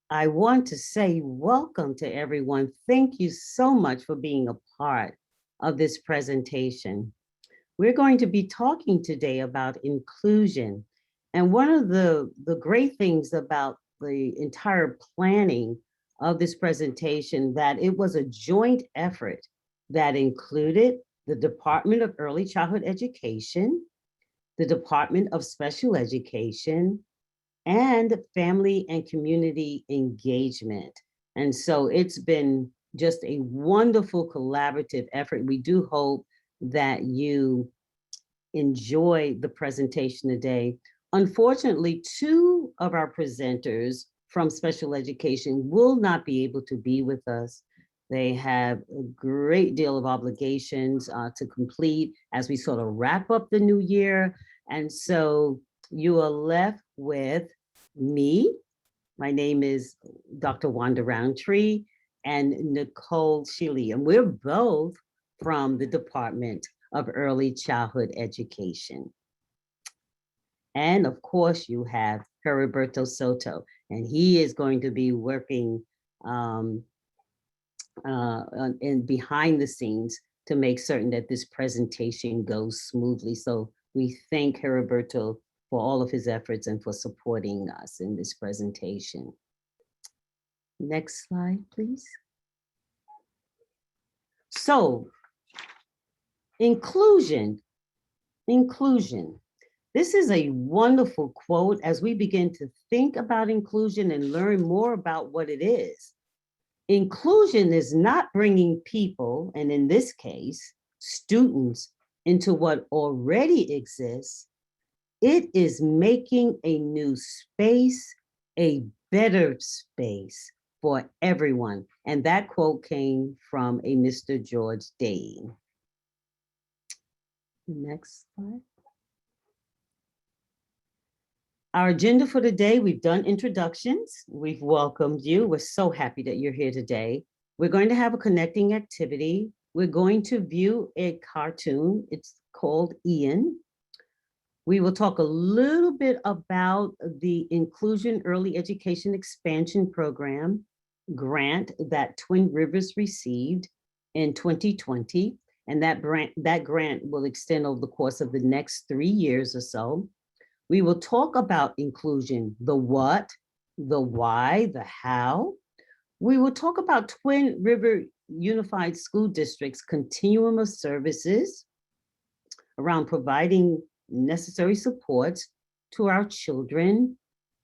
I want to say welcome to everyone. Thank you so much for being a part of this presentation. We're going to be talking today about inclusion. And one of the great things about the entire planning of this presentation, that it was a joint effort that included the Department of Early Childhood Education, the Department of Special Education, and family and community engagement. And so it's been just a wonderful collaborative effort. We do hope that you enjoy the presentation today. Unfortunately, two of our presenters from special education will not be able to be with us. They have a great deal of obligations to complete as we sort of wrap up the new year. And so you are left with me. My name is Dr. Wanda Roundtree and Nicole Shealy, and we're both from the Department of Early Childhood Education. And of course, you have Heriberto Soto, and he is going to be working in behind the scenes to make certain that this presentation goes smoothly. So we thank Heriberto for all of his efforts and for supporting us in this presentation. Next slide, please. So, inclusion. This is a wonderful quote as we begin to think about inclusion and learn more about what it is. Inclusion is not bringing people, and in this case, students, into what already exists. It is making a new space, a better space for everyone. And that quote came from a Mr. George Dane. Next slide. Our agenda for today, we've done introductions. We've welcomed you. We're so happy that you're here today. We're going to have a connecting activity. We're going to view a cartoon. It's called Ian. We will talk a little bit about the Inclusion Early Education Expansion Program grant that Twin Rivers received in 2020. And that grant will extend over the course of the next 3 years or so. We will talk about inclusion, the what, the why, the how. We will talk about Twin River Unified School District's continuum of services around providing necessary supports to our children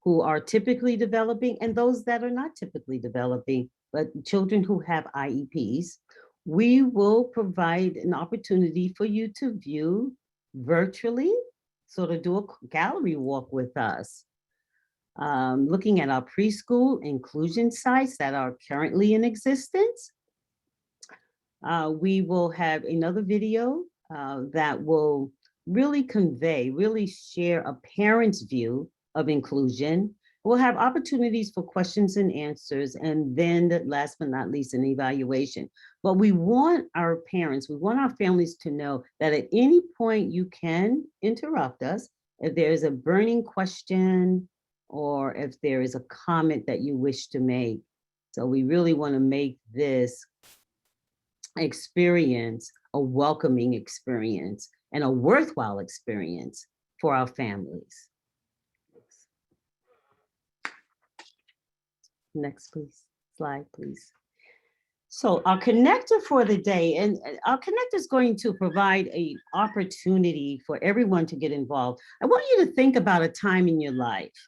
who are typically developing and those that are not typically developing, but children who have I.E.P.s. We will provide an opportunity for you to view virtually, sort of do a gallery walk with us, looking at our preschool inclusion sites that are currently in existence. We will have another video that will really convey, really share a parent's view of inclusion. We'll have opportunities for questions and answers, and then last but not least, an evaluation. But we want our parents, we want our families to know that at any point you can interrupt us if there is a burning question or if there is a comment that you wish to make. So we really want to make this experience a welcoming experience and a worthwhile experience for our families. Next, please. Slide, please. So our connector for the day, and our connector is going to provide an opportunity for everyone to get involved. I want you to think about a time in your life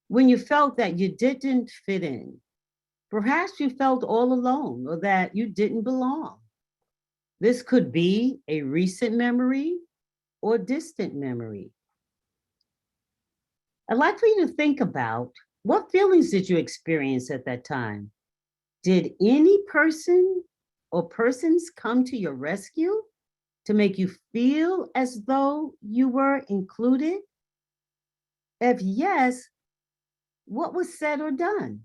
when you felt that you didn't fit in. Perhaps you felt all alone or that you didn't belong. This could be a recent memory or distant memory. I'd like for you to think about what feelings did you experience at that time? Did any person or persons come to your rescue to make you feel as though you were included? If yes, what was said or done?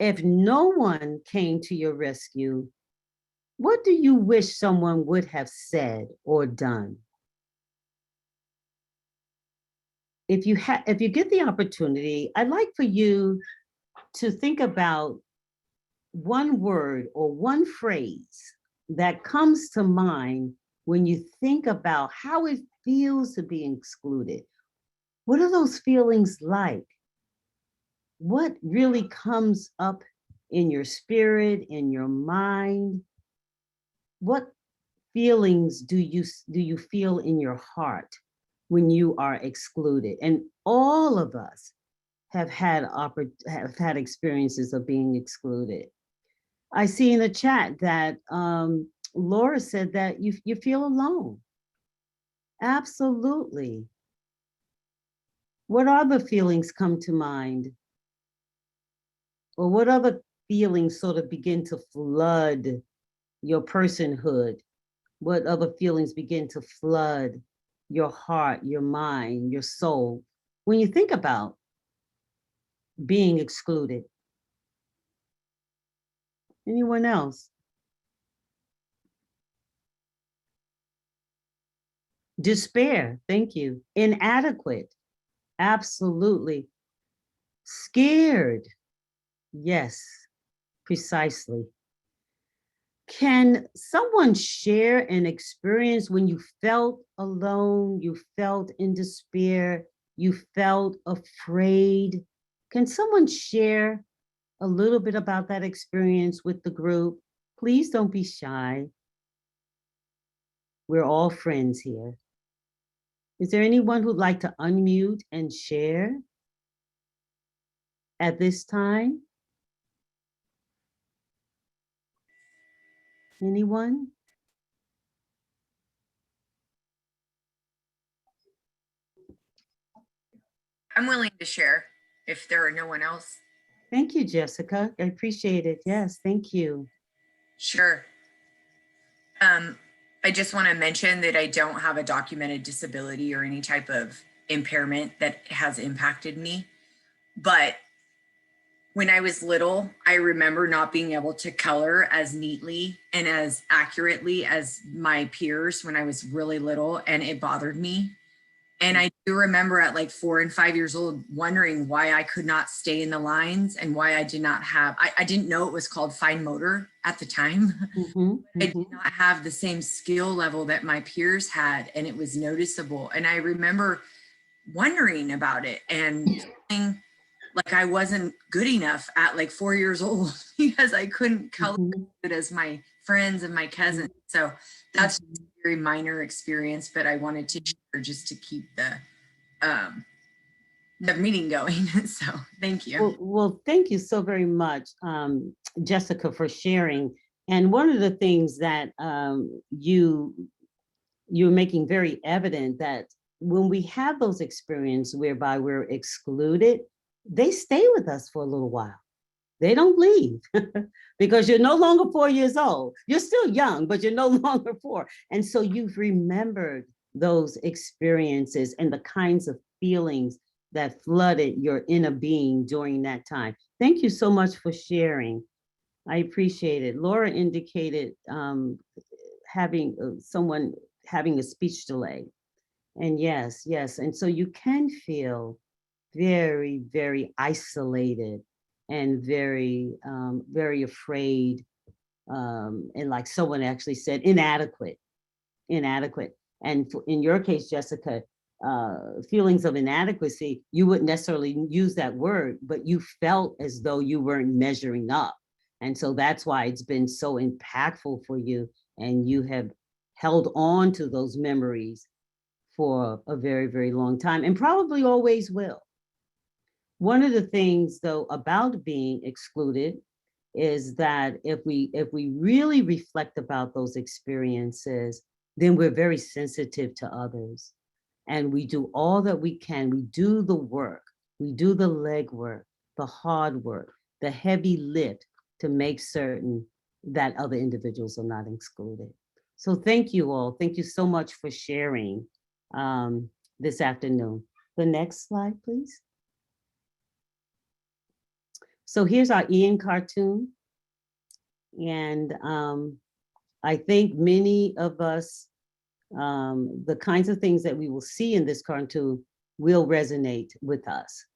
If no one came to your rescue, what do you wish someone would have said or done? if you get the opportunity, I'd like for you to think about one word or one phrase that comes to mind when you think about how it feels to be excluded. What are those feelings like? What really comes up in your spirit, in your mind? What feelings do you feel in your heart when you are excluded? And all of us have had experiences of being excluded. I see in the chat that Laura said that you feel alone. Absolutely. What other feelings come to mind? Or what other feelings sort of begin to flood your personhood? What other feelings begin to flood your heart, your mind, your soul when you think about being excluded? Anyone else? Despair, thank you. Inadequate, absolutely. Scared, yes, precisely. Can someone share an experience when you felt alone, you felt in despair, you felt afraid? Can someone share a little bit about that experience with the group? Please don't be shy. We're all friends here. Is there anyone who'd like to unmute and share at this time? Anyone? I'm willing to share if there are no one else. Thank you, Jessica. I appreciate it. Yes, thank you. Sure. I just want to mention that I don't have a documented disability or any type of impairment that has impacted me. But when I was little, I remember not being able to color as neatly and as accurately as my peers when I was really little, and it bothered me. And I do remember at like 4 and 5 years old wondering why I could not stay in the lines and why I did not have, I didn't know it was called fine motor at the time. I did not have the same skill level that my peers had, and it was noticeable. And I remember wondering about it and feeling like I wasn't good enough at like 4 years old because I couldn't color it as my friends and my cousins. So that's a very minor experience, but I wanted to share just to keep the meeting going. So thank you. Well, thank you so very much, Jessica, for sharing. And one of the things that you're making very evident that when we have those experiences whereby we're excluded, they stay with us for a little while. They don't leave because you're no longer 4 years old. You're still young, but you're no longer 4. And so you've remembered those experiences and the kinds of feelings that flooded your inner being during that time. Thank you so much for sharing. I appreciate it. Laura indicated having someone having a speech delay. And yes, yes. And so you can feel very, very isolated and very, very afraid. And like someone actually said, inadequate, inadequate. And in your case, Jessica, feelings of inadequacy, you wouldn't necessarily use that word, but you felt as though you weren't measuring up. And so that's why it's been so impactful for you. And you have held on to those memories for a very, very long time and probably always will. One of the things though about being excluded is that if we really reflect about those experiences, then we're very sensitive to others. And we do all that we can. We do the work, we do the legwork, the hard work, the heavy lift to make certain that other individuals are not excluded. So thank you all. Thank you so much for sharing this afternoon. The next slide, please. So here's our Ian cartoon. And I think many of us, the kinds of things that we will see in this cartoon will resonate with us.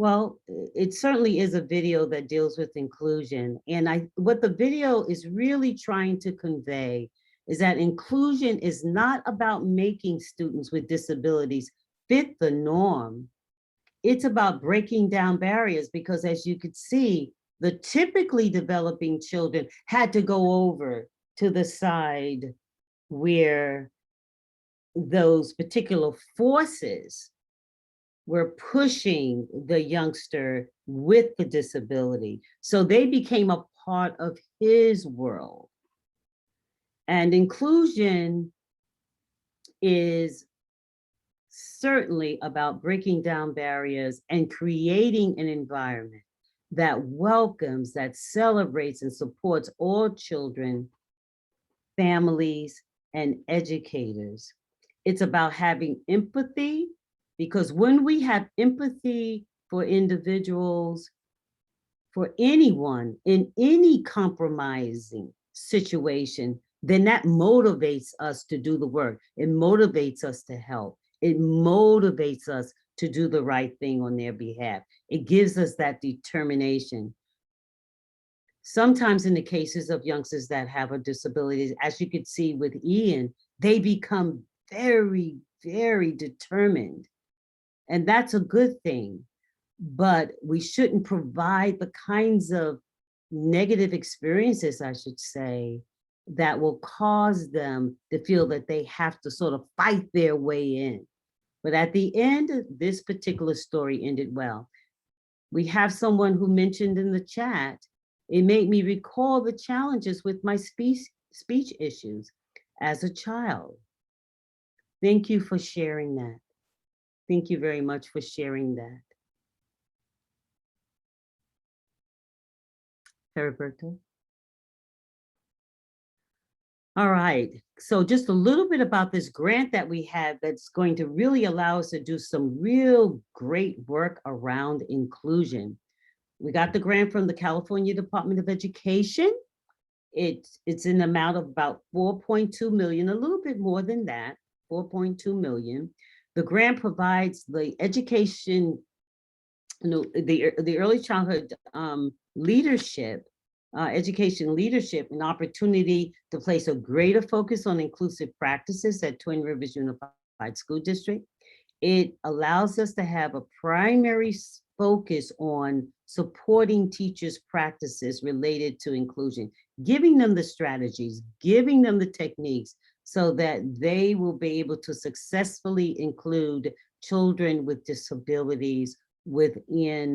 Well, it certainly is a video that deals with inclusion. And what the video is really trying to convey is that inclusion is not about making students with disabilities fit the norm. It's about breaking down barriers because, as you could see, the typically developing children had to go over to the side where those particular forces were pushing the youngster with the disability. So they became a part of his world. And inclusion is certainly about breaking down barriers and creating an environment that welcomes, that celebrates and supports all children, families, and educators. It's about having empathy, because when we have empathy for individuals, for anyone in any compromising situation, then that motivates us to do the work. It motivates us to help. It motivates us to do the right thing on their behalf. It gives us that determination. Sometimes in the cases of youngsters that have a disability, as you could see with Ian, they become very, very determined. And that's a good thing. But we shouldn't provide the kinds of negative experiences, I should say, that will cause them to feel that they have to sort of fight their way in. But at the end, this particular story ended well. We have someone who mentioned in the chat, it made me recall the challenges with my speech issues as a child. Thank you for sharing that. Thank you very much for sharing that. Heriberto. All right, so just a little bit about this grant that we have that's going to really allow us to do some real great work around inclusion. We got the grant from the California Department of Education. It's in the amount of about 4.2 million, a little bit more than that, 4.2 million. The grant provides the education, the early childhood leadership, education leadership, an opportunity to place a greater focus on inclusive practices at Twin Rivers Unified School District. It allows us to have a primary focus on supporting teachers' practices related to inclusion, giving them the strategies, giving them the techniques so that they will be able to successfully include children with disabilities within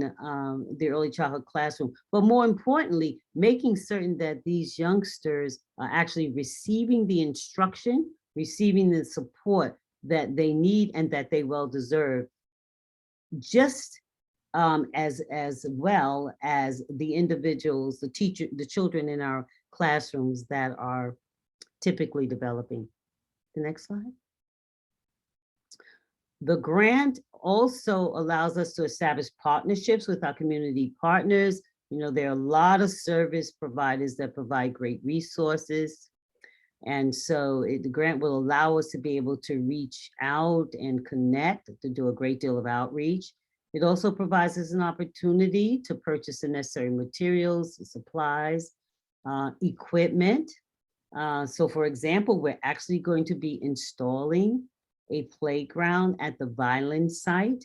the early childhood classroom. But more importantly, making certain that these youngsters are actually receiving the instruction, receiving the support that they need and that they well deserve, just as well as the individuals, the children in our classrooms that are typically developing. The next slide. The grant also allows us to establish partnerships with our community partners. You know, there are a lot of service providers that provide great resources. And so the grant will allow us to be able to reach out and connect, to do a great deal of outreach. It also provides us an opportunity to purchase the necessary materials, supplies, equipment. So for example, we're actually going to be installing a playground at the Violin site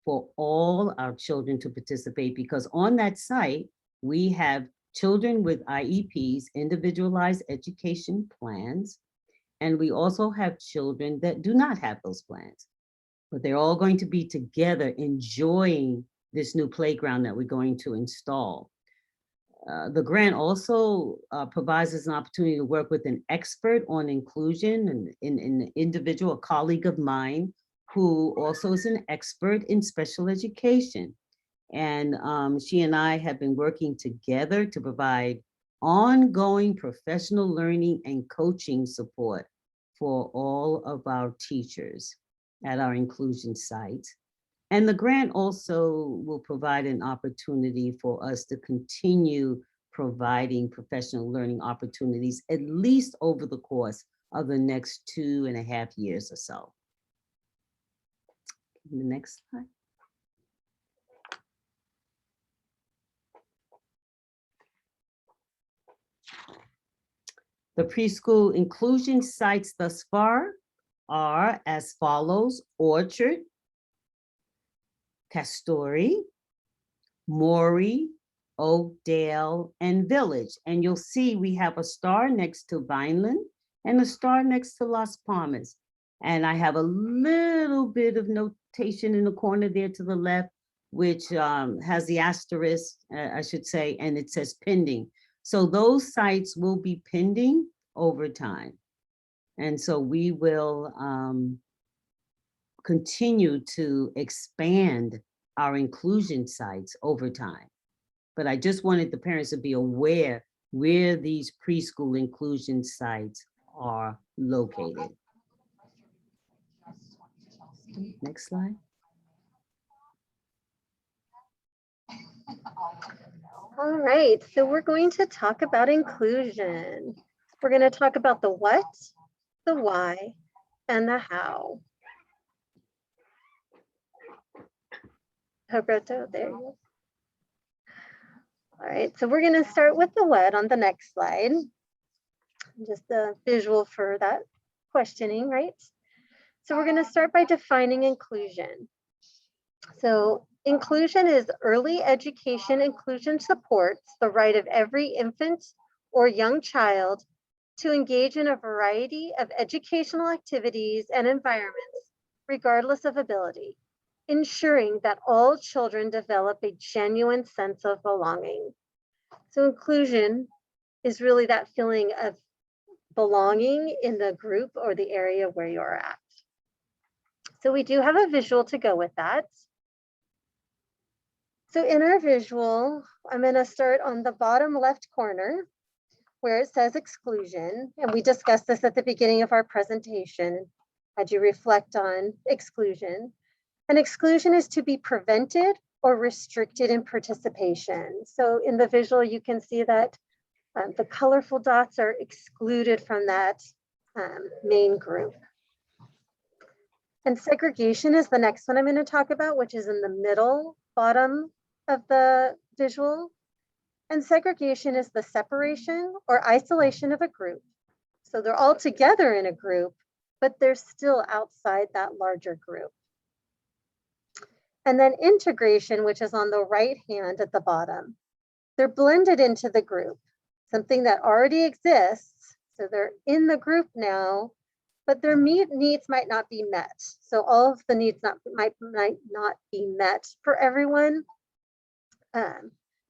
for all our children to participate, because on that site, we have children with I.E.E.P.s, Individualized Education Plans, and we also have children that do not have those plans, but they're all going to be together enjoying this new playground that we're going to install. The grant also provides us an opportunity to work with an expert on inclusion, and an individual, a colleague of mine, who also is an expert in special education. And she and I have been working together to provide ongoing professional learning and coaching support for all of our teachers at our inclusion sites. And the grant also will provide an opportunity for us to continue providing professional learning opportunities, at least over the course of the next 2.5 years or so. The next slide. The preschool inclusion sites thus far are as follows: Orchard, Castori, Maury, Oakdale, and Village. And you'll see we have a star next to Vineland and a star next to Las Palmas. And I have a little bit of notation in the corner there to the left, which has the asterisk, I should say, and it says pending. So those sites will be pending over time. And so we will continue to expand our inclusion sites over time. But I just wanted the parents to be aware where these preschool inclusion sites are located. Next slide. All right, so we're going to talk about inclusion. We're going to talk about the what, the why, and the how. Roberto, there you go. All right, so we're going to start with the what on the next slide. Just a visual for that questioning, right? So we're going to start by defining inclusion. So inclusion is early education. Inclusion supports the right of every infant or young child to engage in a variety of educational activities and environments, regardless of ability, ensuring that all children develop a genuine sense of belonging. So inclusion is really that feeling of belonging in the group or the area where you're at. So we do have a visual to go with that. So in our visual, I'm going to start on the bottom left corner where it says exclusion. And we discussed this at the beginning of our presentation. Had you reflect on exclusion? And exclusion is to be prevented or restricted in participation. So in the visual, you can see that the colorful dots are excluded from that main group. And segregation is the next one I'm going to talk about, which is in the middle bottom of the visual. And segregation is the separation or isolation of a group. So they're all together in a group, but they're still outside that larger group. And then integration, which is on the right hand at the bottom. They're blended into the group, something that already exists. So they're in the group now, but their needs might not be met. So all of the needs might not be met for everyone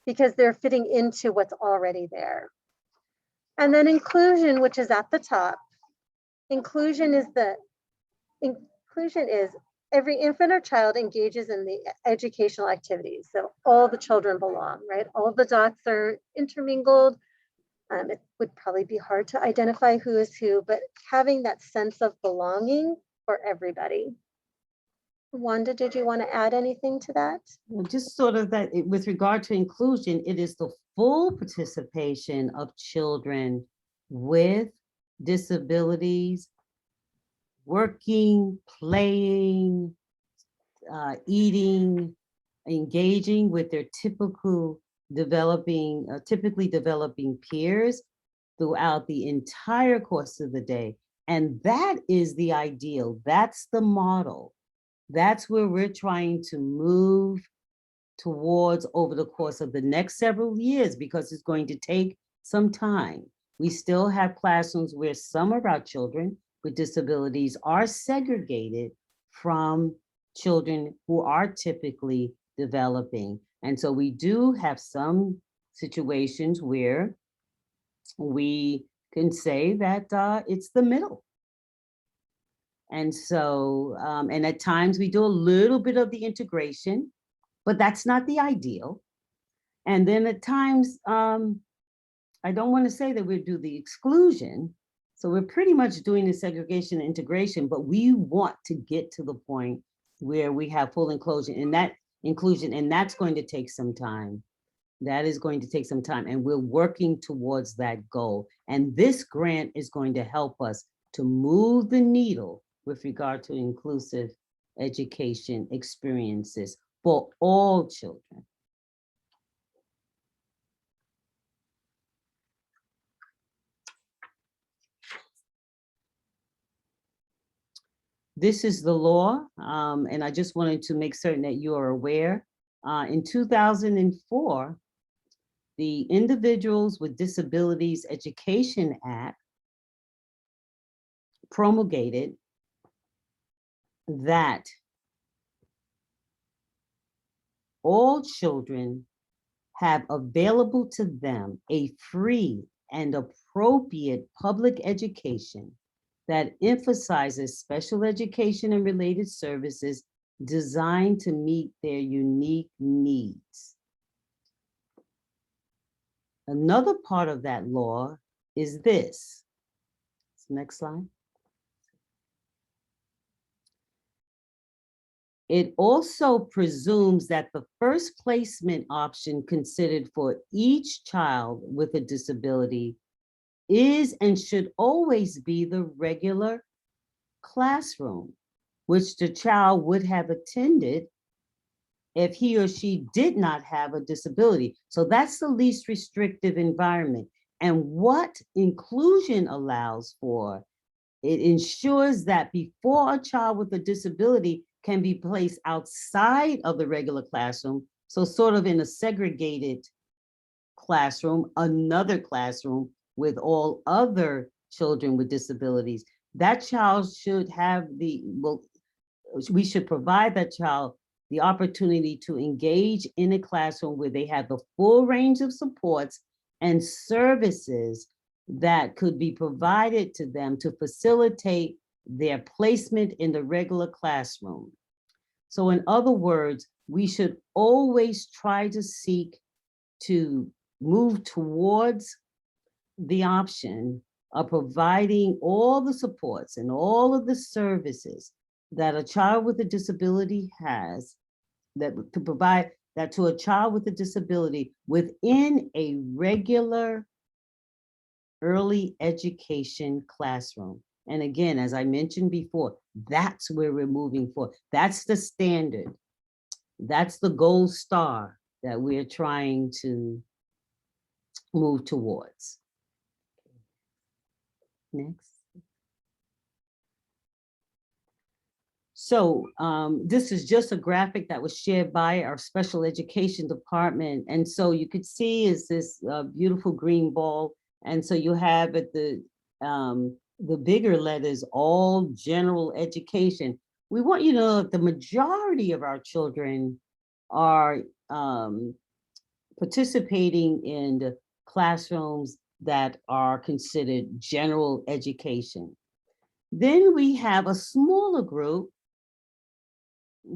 because they're fitting into what's already there. And then inclusion, which is at the top. Inclusion is every infant or child engages in the educational activities. So all the children belong, right? All the dots are intermingled. It would probably be hard to identify who is who, but having that sense of belonging for everybody. Wanda, did you want to add anything to that? Well, just sort of that with regard to inclusion, it is the full participation of children with disabilities, working, playing, eating, engaging with their typically developing peers throughout the entire course of the day. And that is the ideal. That's the model. That's where we're trying to move towards over the course of the next several years, because it's going to take some time. We still have classrooms where some of our children with disabilities are segregated from children who are typically developing. And so we do have some situations where we can say that it's the middle. And so, and at times we do a little bit of the integration, but that's not the ideal. And then at times, I don't want to say that we do the exclusion. So we're pretty much doing the segregation and integration, but we want to get to the point where we have full inclusion, and that's going to take some time. That is going to take some time, and we're working towards that goal. And this grant is going to help us to move the needle with regard to inclusive education experiences for all children. This is the law, and I just wanted to make certain that you are aware. In 2004, the Individuals with Disabilities Education Act promulgated that all children have available to them a free and appropriate public education that emphasizes special education and related services designed to meet their unique needs. Another part of that law is this. Next slide. It also presumes that the first placement option considered for each child with a disability is and should always be the regular classroom, which the child would have attended if he or she did not have a disability. So that's the least restrictive environment. And what inclusion allows for, it ensures that before a child with a disability can be placed outside of the regular classroom, so sort of in a segregated classroom, another classroom with all other children with disabilities, that child should have we should provide that child the opportunity to engage in a classroom where they have the full range of supports and services that could be provided to them to facilitate their placement in the regular classroom. So in other words, we should always try to seek to move towards the option of providing all the supports and all of the services that a child with a disability has, that to provide that to a child with a disability within a regular early education classroom. And again, as I mentioned before, that's where we're moving for. That's the standard. That's the gold star that we're trying to move towards. Next. So this is just a graphic that was shared by our special education department. And so you could see is this beautiful green ball. And so you have at the bigger letters, all general education. We want you to know that the majority of our children are participating in the classrooms that are considered general education. Then we have a smaller group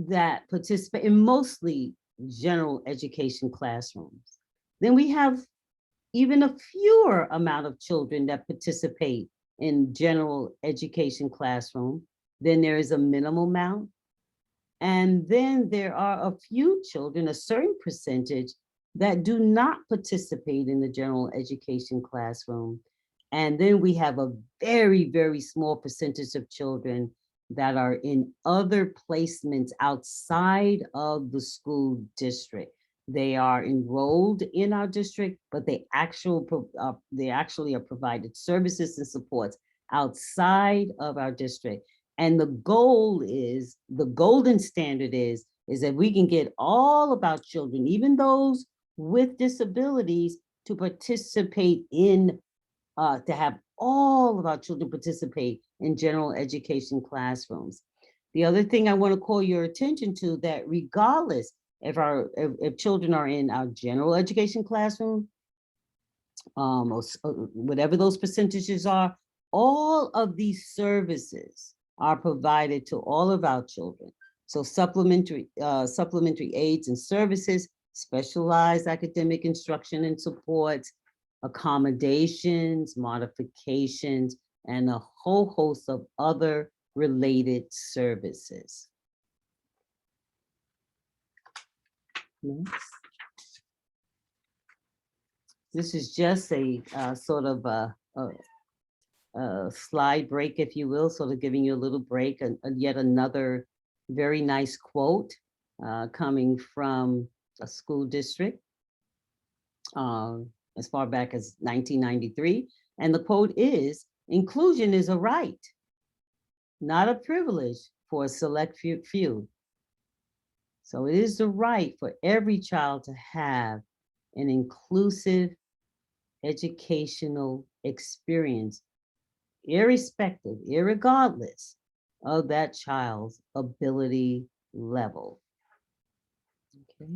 that participate in mostly general education classrooms. Then we have even a fewer amount of children that participate in general education classroom. Then there is a minimal amount. And then there are a few children, a certain percentage, that do not participate in the general education classroom. And then we have a very, very small percentage of children that are in other placements outside of the school district. They are enrolled in our district, but they actually are provided services and supports outside of our district. And the goal is, the golden standard is that we can get all of our children, even those with disabilities, to participate in, to have all of our children participate in general education classrooms. The other thing I want to call your attention to, that regardless if children are in our general education classroom, or whatever those percentages are, all of these services are provided to all of our children. So supplementary aids and services, specialized academic instruction and supports, accommodations, modifications, and a whole host of other related services. Next. This is just a sort of a slide break, if you will, sort of giving you a little break, and yet another very nice quote coming from a school district as far back as 1993. And the quote is, "Inclusion is a right. not a privilege for a select few. So it is the right for every child to have an inclusive educational experience, irrespective, irregardless of that child's ability level. Okay.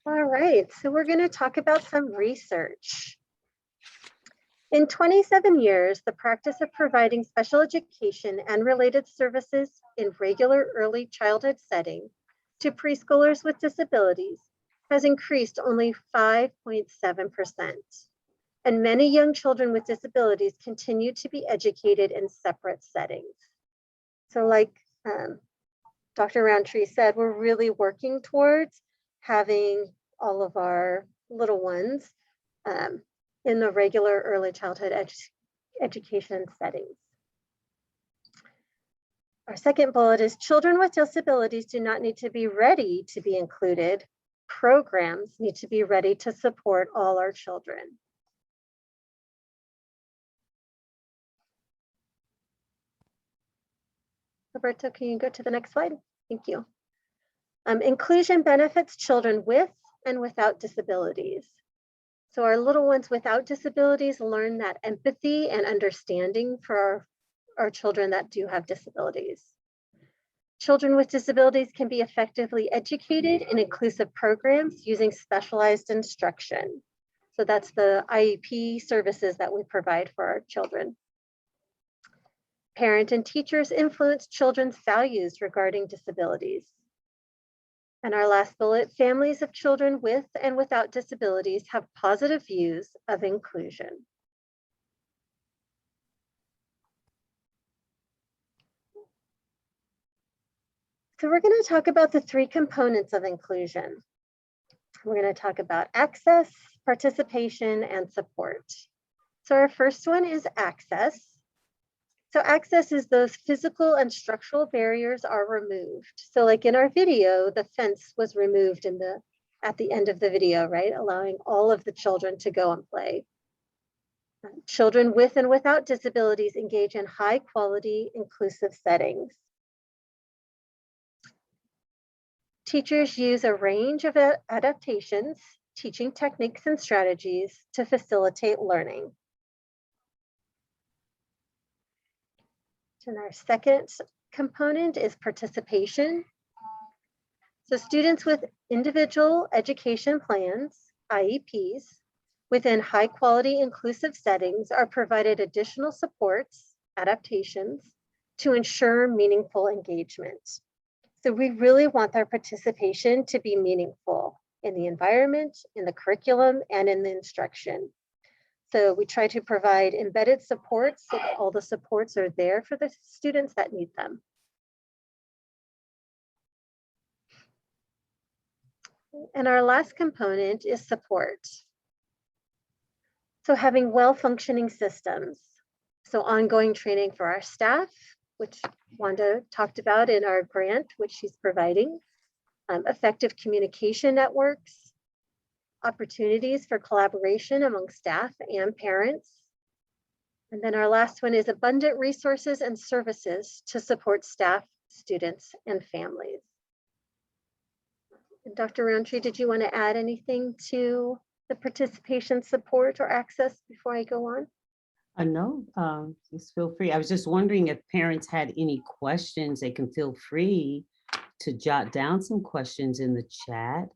All right, so we're going to talk about some research. In 27 years, the practice of providing special education and related services in regular early childhood setting to preschoolers with disabilities has increased only 5.7%. And many young children with disabilities continue to be educated in separate settings. So like Dr. Roundtree said, we're really working towards having all of our little ones in the regular early childhood education settings. Our second bullet is children with disabilities do not need to be ready to be included. Programs need to be ready to support all our children. Roberto, can you go to the next slide? Thank you. Inclusion benefits children with and without disabilities. So our little ones without disabilities learn that empathy and understanding for our children that do have disabilities. Children with disabilities can be effectively educated in inclusive programs using specialized instruction. So that's the I.E.E.P. services that we provide for our children. Parents and teachers influence children's values regarding disabilities. And our last bullet, families of children with and without disabilities have positive views of inclusion. So we're going to talk about the three components of inclusion. We're going to talk about access, participation, and support. So our first one is access. So access is those physical and structural barriers are removed. So like in our video, the fence was removed at the end of the video, right? Allowing all of the children to go and play. Children with and without disabilities engage in high quality, inclusive settings. Teachers use a range of adaptations, teaching techniques and strategies to facilitate learning. And our second component is participation. So students with individual education plans, I.E.P.s, within high quality inclusive settings are provided additional supports, adaptations, to ensure meaningful engagement. So we really want their participation to be meaningful in the environment, in the curriculum, and in the instruction. So we try to provide embedded supports so that all the supports are there for the students that need them. And our last component is support. So having well-functioning systems. So ongoing training for our staff, which Wanda talked about in our grant, which she's providing, effective communication networks, opportunities for collaboration among staff and parents. And then our last one is abundant resources and services to support staff, students, and families. And Dr. Roundtree, did you want to add anything to the participation, support, or access before I go on? No, just feel free. I was just wondering if parents had any questions, they can feel free to jot down some questions in the chat,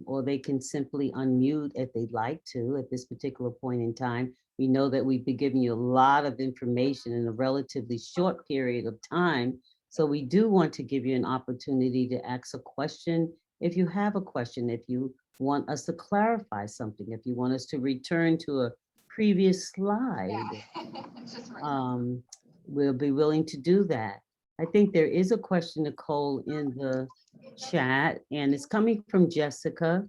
or they can simply unmute if they'd like to at this particular point in time. We know that we've been giving you a lot of information in a relatively short period of time. So we do want to give you an opportunity to ask a question. If you have a question, if you want us to clarify something, if you want us to return to a previous slide, we'll be willing to do that. I think there is a question, Nicole, in the chat, and it's coming from Jessica.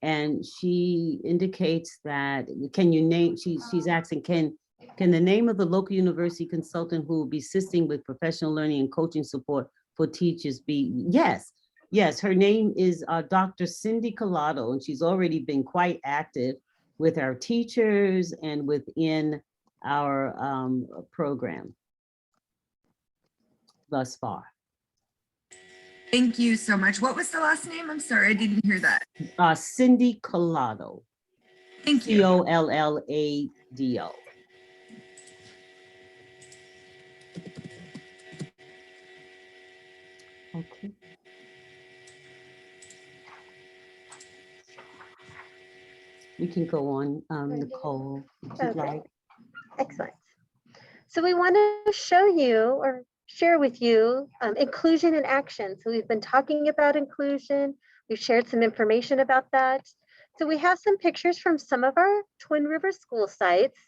And she indicates that, can you name, she's asking, can the name of the local university consultant who will be assisting with professional learning and coaching support for teachers be? Yes, her name is Dr. Cindy Collado, and she's already been quite active with our teachers and within our program thus far. Thank you so much. What was the last name? I'm sorry, I didn't hear that. Cindy Collado. Thank you. Collado. Okay. We can go on, Nicole, if you'd Okay. like. Excellent. So we want to show you or share with you inclusion in action. So we've been talking about inclusion. We've shared some information about that. So we have some pictures from some of our Twin River school sites,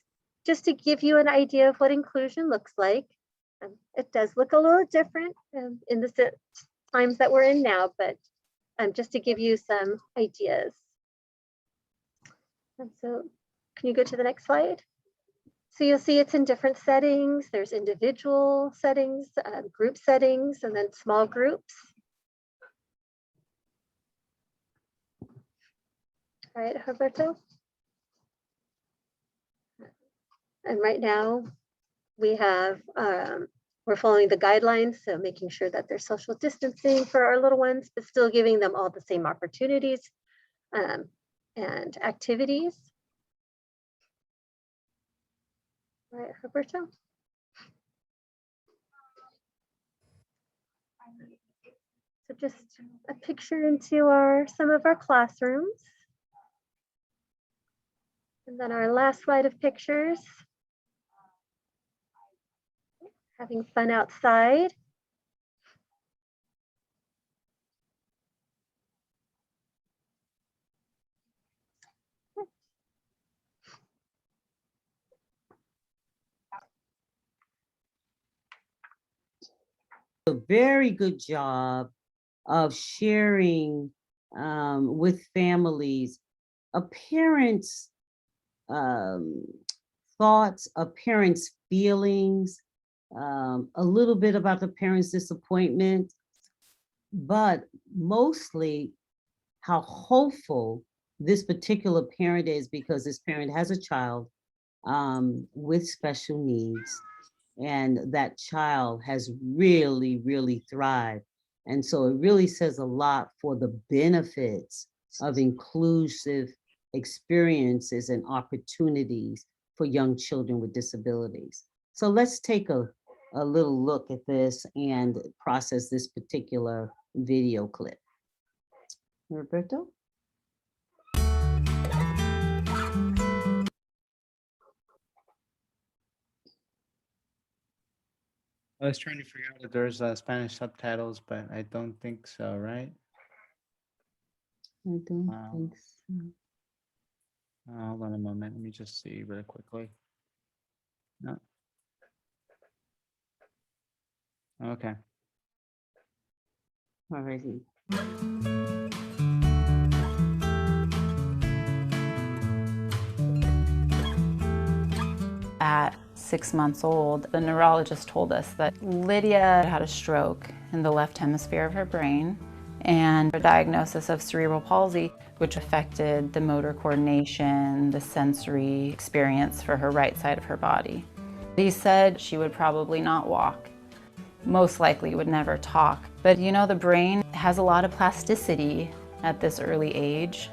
just to give you an idea of what inclusion looks like. It does look a little different in the times that we're in now, but just to give you some ideas. And so can you go to the next slide? So you'll see it's in different settings. There's individual settings, group settings, and then small groups. All right, Roberto. And right now we have, we're following the guidelines, so making sure that there's social distancing for our little ones, but still giving them all the same opportunities and activities. All right, Roberto. So just a picture into some of our classrooms. And then our last slide of pictures. Having fun outside. A very good job of sharing with families a parent's thoughts, a parent's feelings, a little bit about the parent's disappointment, but mostly how hopeful this particular parent is, because this parent has a child with special needs, and that child has really, really thrived. And so it really says a lot for the benefits of inclusive experiences and opportunities for young children with disabilities. So let's take a little look at this and process this particular video clip. Roberto? I was trying to figure out if there's Spanish subtitles, but I don't think so, right? I don't think so. Hold on a moment. Let me just see really quickly. No. Okay. Alrighty. At 6 months old, the neurologist told us that Lydia had a stroke in the left hemisphere of her brain and a diagnosis of cerebral palsy, which affected the motor coordination, the sensory experience for her right side of her body. He said she would probably not walk, most likely would never talk. But you know, the brain has a lot of plasticity at this early age.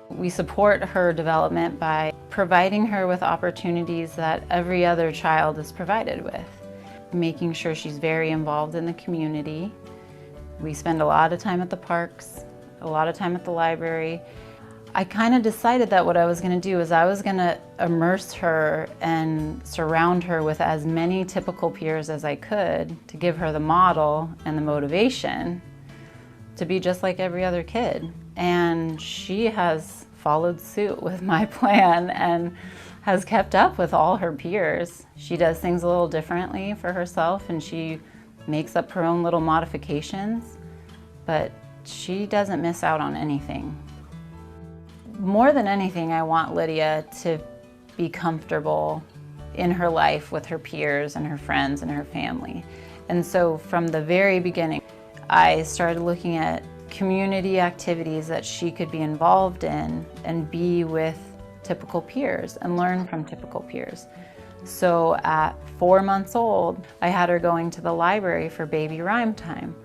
We support her development by providing her with opportunities that every other child is provided with, making sure she's very involved in the community. We spend a lot of time at the parks, a lot of time at the library. I kind of decided that what I was going to do is I was going to immerse her and surround her with as many typical peers as I could to give her the model and the motivation to be just like every other kid. And she has followed suit with my plan and has kept up with all her peers. She does things a little differently for herself, and she makes up her own little modifications, but she doesn't miss out on anything. More than anything, I want Lydia to be comfortable in her life with her peers and her friends and her family. And so from the very beginning, I started looking at community activities that she could be involved in and be with typical peers and learn from typical peers. So at 4 months old, I had her going to the library for baby rhyme time.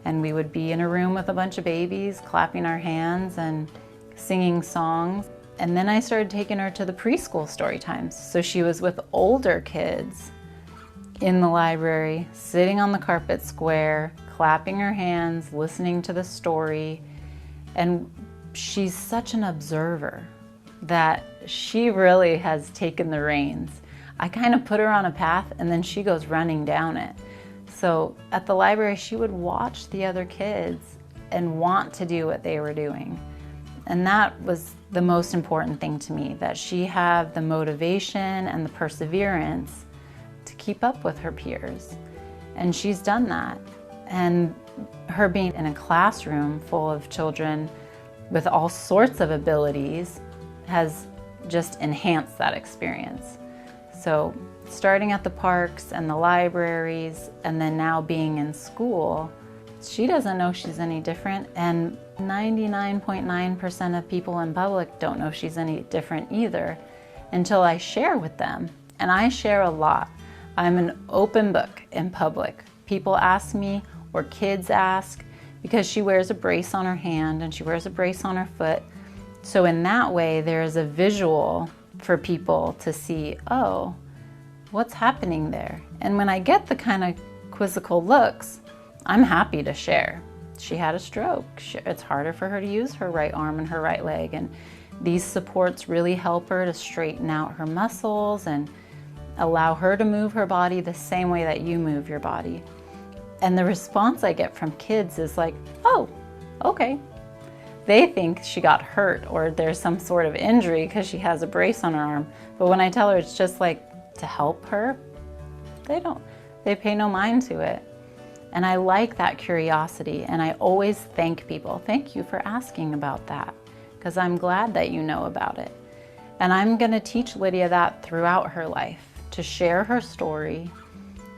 And we would be in a room with a bunch of babies, clapping our hands and singing songs. And then I started taking her to the preschool story times. So she was with older kids in the library, sitting on the carpet square, clapping her hands, listening to the story. And she's such an observer that she really has taken the reins. I kind of put her on a path and then she goes running down it. So at the library, she would watch the other kids and want to do what they were doing. And that was the most important thing to me, that she have the motivation and the perseverance to keep up with her peers. And she's done that. And her being in a classroom full of children with all sorts of abilities has just enhanced that experience. So starting at the parks and the libraries, and then now being in school, she doesn't know she's any different, and 99.9% of people in public don't know she's any different either until I share with them. And I share a lot. I'm an open book in public. People ask me, or kids ask, because she wears a brace on her hand and she wears a brace on her foot. So in that way, there is a visual for people to see, oh, what's happening there? And when I get the kind of quizzical looks, I'm happy to share. She had a stroke. It's harder for her to use her right arm and her right leg. And these supports really help her to straighten out her muscles and allow her to move her body the same way that you move your body. And the response I get from kids is like, oh, okay. They think she got hurt or there's some sort of injury because she has a brace on her arm. But when I tell her it's just like to help her, they pay no mind to it. And I like that curiosity, and I always thank people. Thank you for asking about that, because I'm glad that you know about it. And I'm gonna teach Lydia that throughout her life, to share her story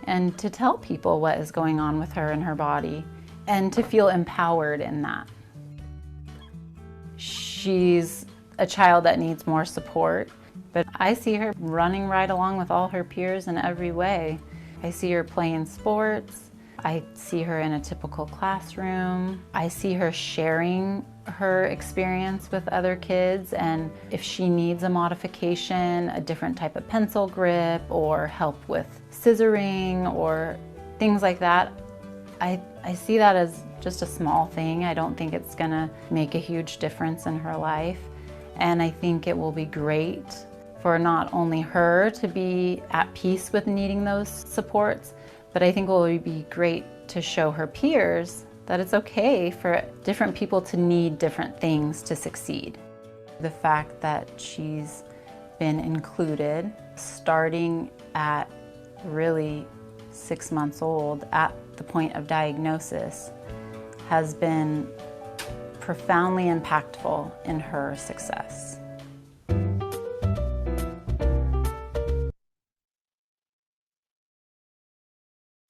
and to tell people what is going on with her and her body, and to feel empowered in that. She's a child that needs more support, but I see her running right along with all her peers in every way. I see her playing sports. I see her in a typical classroom. I see her sharing her experience with other kids, and if she needs a modification, a different type of pencil grip, or help with scissoring, or things like that, I see that as just a small thing. I don't think it's gonna make a huge difference in her life. And I think it will be great for not only her to be at peace with needing those supports, but I think it will be great to show her peers that it's okay for different people to need different things to succeed. The fact that she's been included starting at really 6 months old at the point of diagnosis has been profoundly impactful in her success.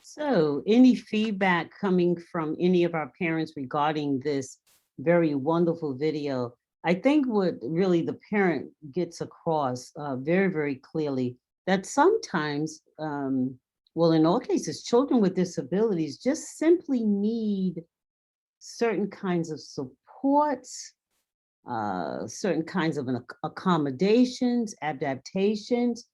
So, any feedback coming from any of our parents regarding this very wonderful video? I think what really the parent gets across very, very clearly that sometimes, well, in all cases, children with disabilities just simply need certain kinds of supports, certain kinds of accommodations, adaptations,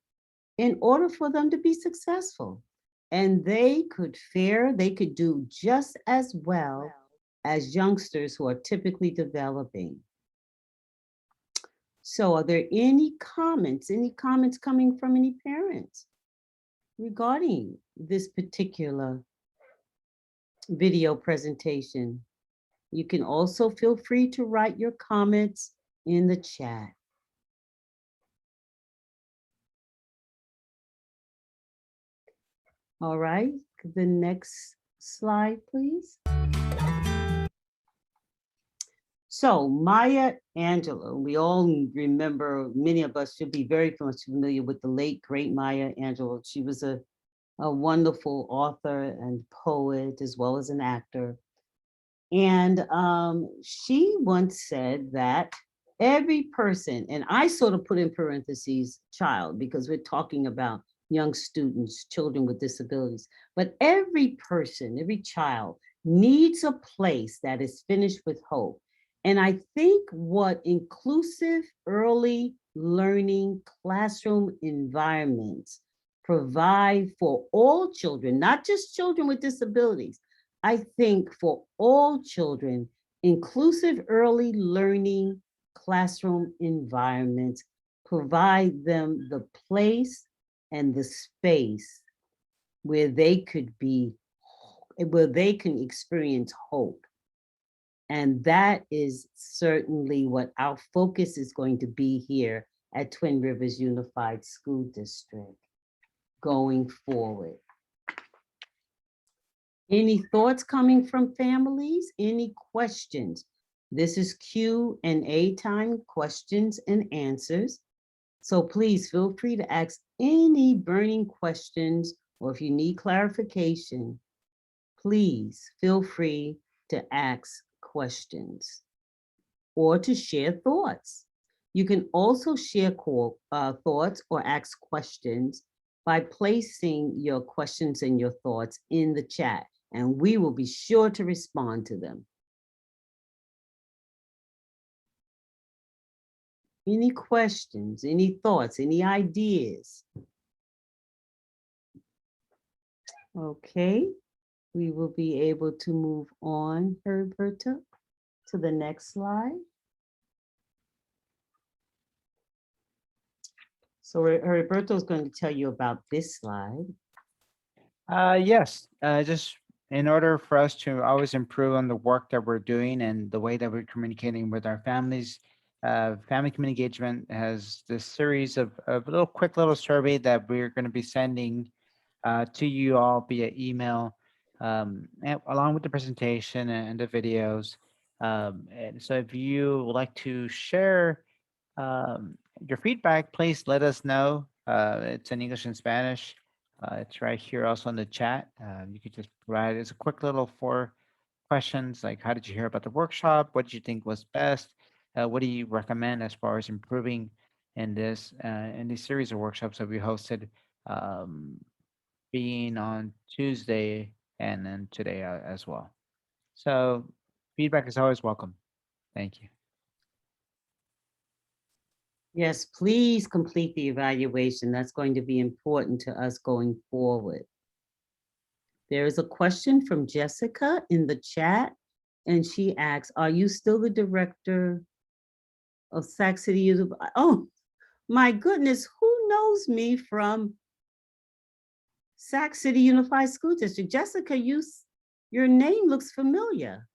in order for them to be successful. And they could do just as well as youngsters who are typically developing. So are there any comments coming from any parents regarding this particular video presentation? You can also feel free to write your comments in the chat. All right, the next slide, please. So Maya Angelou, we all remember, many of us should be very much familiar with the late, great Maya Angelou. She was a wonderful author and poet, as well as an actor. And she once said that every person, and I sort of put in parentheses child because we're talking about young students, children with disabilities, but every person, every child needs a place that is finished with hope. And I think what inclusive early learning classroom environments provide for all children, not just children with disabilities, I think for all children, inclusive early learning classroom environments provide them the place and the space where they could be, where they can experience hope. And that is certainly what our focus is going to be here at Twin Rivers Unified School District going forward. Any thoughts coming from families? Any questions? This is Q&A time, questions and answers. So please feel free to ask any burning questions, or if you need clarification, please feel free to ask questions or to share thoughts. You can also share thoughts or ask questions by placing your questions and your thoughts in the chat, and we will be sure to respond to them. Any questions, any thoughts, any ideas? Okay, we will be able to move on, Herberta, to the next slide. So Herberto is going to tell you about this slide. Yes, just in order for us to always improve on the work that we're doing and the way that we're communicating with our families, Family Community Engagement has this series of quick little survey that we're going to be sending to you all via email, along with the presentation and the videos. And so if you would like to share your feedback, please let us know. It's in English and Spanish. It's right here also in the chat. You could just provide, it's a quick little 4 questions like, how did you hear about the workshop? What did you think was best? What do you recommend as far as improving in this series of workshops that we hosted, being on Tuesday and then today as well. So feedback is always welcome. Thank you. Yes, please complete the evaluation. That's going to be important to us going forward. There is a question from Jessica in the chat, and she asks, are you still the director of Sac City Youth? Oh, my goodness, who knows me from Sac City Unified School District? Jessica, your name looks familiar.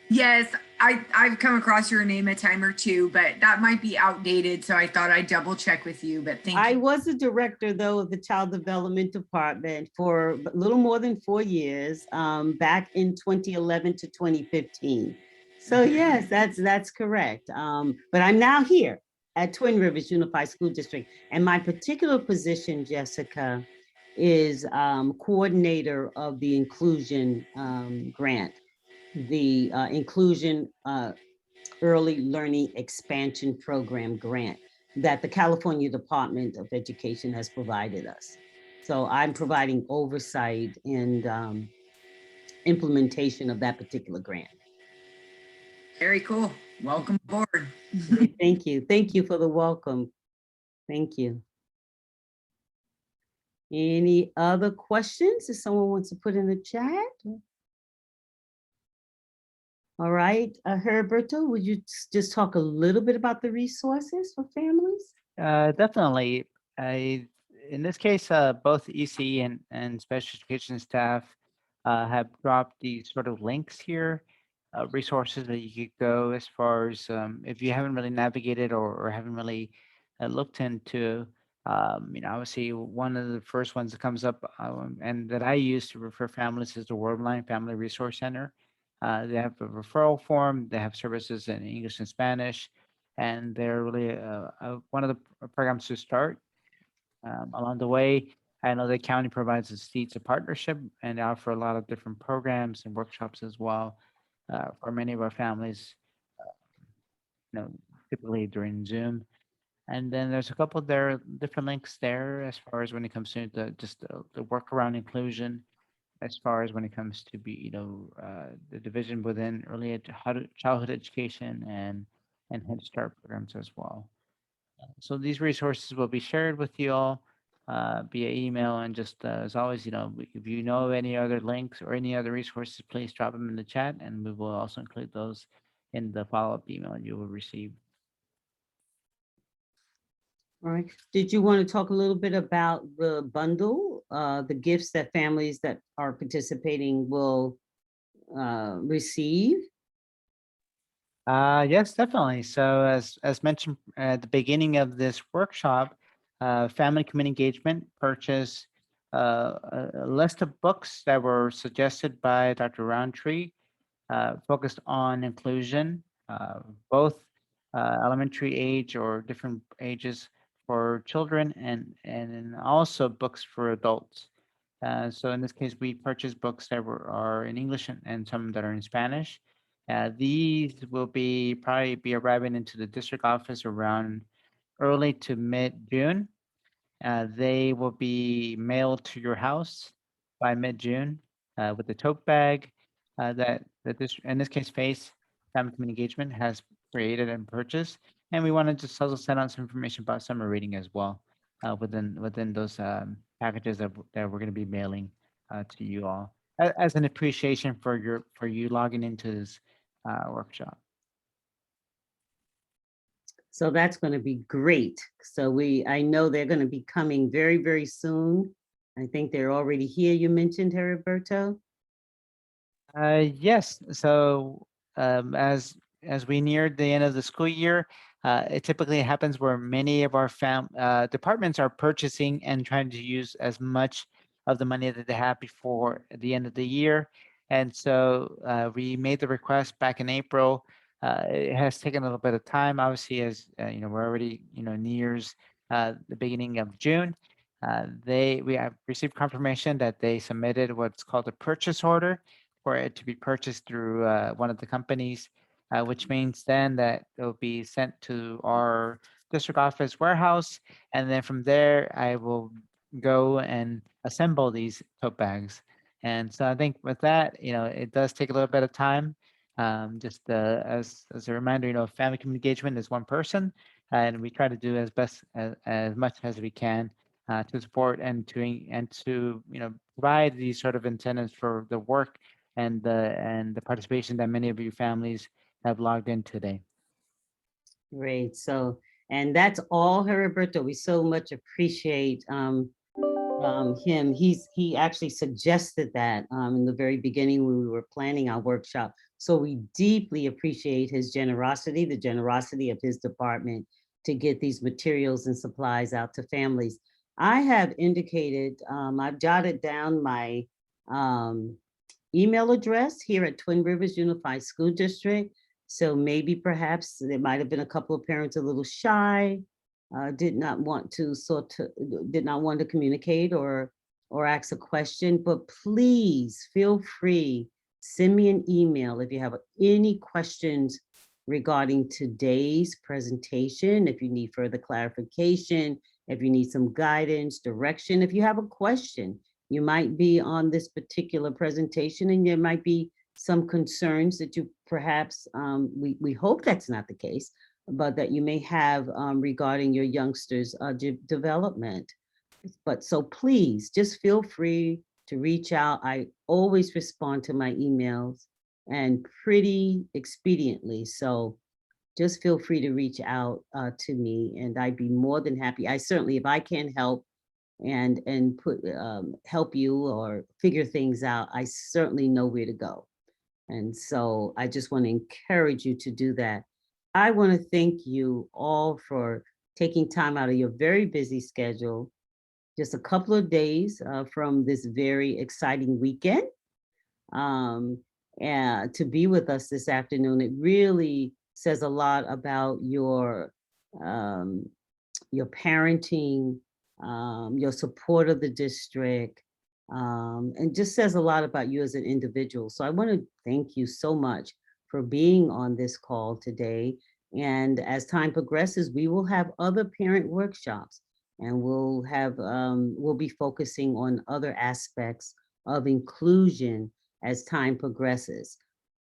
Yes, I've come across your name a time or two, but that might be outdated. So I thought I'd double check with you, but thank you. I was the director, though, of the Child Development Department for a little more than 4 years, back in 2011 to 2015. So yes, that's correct. But I'm now here at Twin Rivers Unified School District, and my particular position, Jessica, is coordinator of the inclusion grant, the Inclusion Early Learning Expansion Program grant that the California Department of Education has provided us. So I'm providing oversight and implementation of that particular grant. Very cool. Welcome aboard. Thank you. Thank you for the welcome. Thank you. Any other questions if someone wants to put in the chat? All right, Herberto, would you just talk a little bit about the resources for families? Definitely. In this case, both EC and special education staff have dropped these sort of links here, resources that you could go as far as if you haven't really navigated or haven't really looked into. Obviously, one of the first ones that comes up and that I use to refer families is the Worldline Family Resource Center. They have a referral form. They have services in English and Spanish, and they're really one of the programs to start. Along the way, I know the county provides the seats of partnership, and they offer a lot of different programs and workshops as well for many of our families typically during Zoom. And then there's a couple there different links there as far as when it comes to the work around inclusion, as far as when it comes to the division within childhood education and Head Start programs as well. So these resources will be shared with you all via email, and just as always, if you know of any other links or any other resources, please drop them in the chat, and we will also include those in the follow-up email you will receive. All right. Did you want to talk a little bit about the bundle, the gifts that families that are participating will receive? Yes, definitely. So as mentioned at the beginning of this workshop, Family Community Engagement purchased a list of books that were suggested by Dr. Roundtree, focused on inclusion, both elementary age or different ages for children, and also books for adults. So in this case, we purchased books that are in English and some that are in Spanish. These will probably be arriving into the district office around early to mid-June. They will be mailed to your house by mid-June with the tote bag that this, in this case, Family Community Engagement has created and purchased. And we want to just also send out some information about summer reading as well within those packages that we're going to be mailing to you all as an appreciation for you logging into this workshop. So that's going to be great. So I know they're going to be coming very, very soon. I think they're already here. You mentioned, Heriberto? Yes. So as we near the end of the school year, it typically happens where many of our departments are purchasing and trying to use as much of the money that they have before the end of the year. And so we made the request back in April. It has taken a little bit of time, obviously, as we're already nears the beginning of June. We have received confirmation that they submitted what's called a purchase order for it to be purchased through one of the companies, which means then that it'll be sent to our district office warehouse. And then from there, I will go and assemble these tote bags. And so I think with that, it does take a little bit of time. Just as a reminder, family community engagement is one person, and we try to do as much as we can to support and to provide these sort of incentives for the work and the participation that many of you families have logged in today. Great. So, and that's all, Heriberto. We so much appreciate him. He actually suggested that in the very beginning when we were planning our workshop. So we deeply appreciate his generosity, the generosity of his department to get these materials and supplies out to families. I have indicated, I've jotted down my email address here at Twin Rivers Unified School District. So maybe perhaps there might have been a couple of parents a little shy, did not want to communicate or ask a question, but please feel free, send me an email if you have any questions regarding today's presentation, if you need further clarification, if you need some guidance, direction, if you have a question. You might be on this particular presentation and there might be some concerns that you perhaps, we hope that's not the case, but that you may have regarding your youngsters' development. But so please just feel free to reach out. I always respond to my emails and pretty expediently. So just feel free to reach out to me and I'd be more than happy. I certainly, if I can help and help you or figure things out, I certainly know where to go. And so I just want to encourage you to do that. I want to thank you all for taking time out of your very busy schedule, just a couple of days from this very exciting weekend, and to be with us this afternoon. It really says a lot about your parenting, your support of the district, and just says a lot about you as an individual. So I want to thank you so much for being on this call today. And as time progresses, we will have other parent workshops, and we'll be focusing on other aspects of inclusion as time progresses.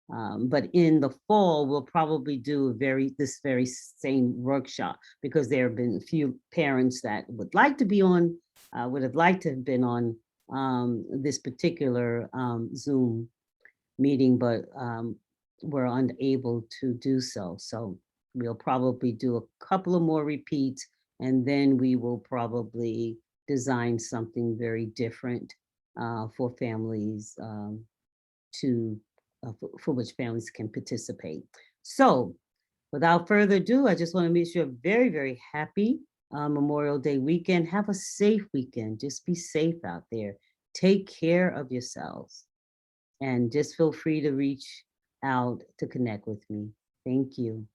But in the fall, we'll probably do this very same workshop, because there have been a few parents that would like to be on, would have liked to have been on this particular Zoom meeting, but were unable to do so. So we'll probably do a couple of more repeats, and then we will probably design something very different for families for which families can participate. So without further ado, I just want to wish you a very, very happy Memorial Day weekend. Have a safe weekend. Just be safe out there. Take care of yourselves. And just feel free to reach out to connect with me. Thank you.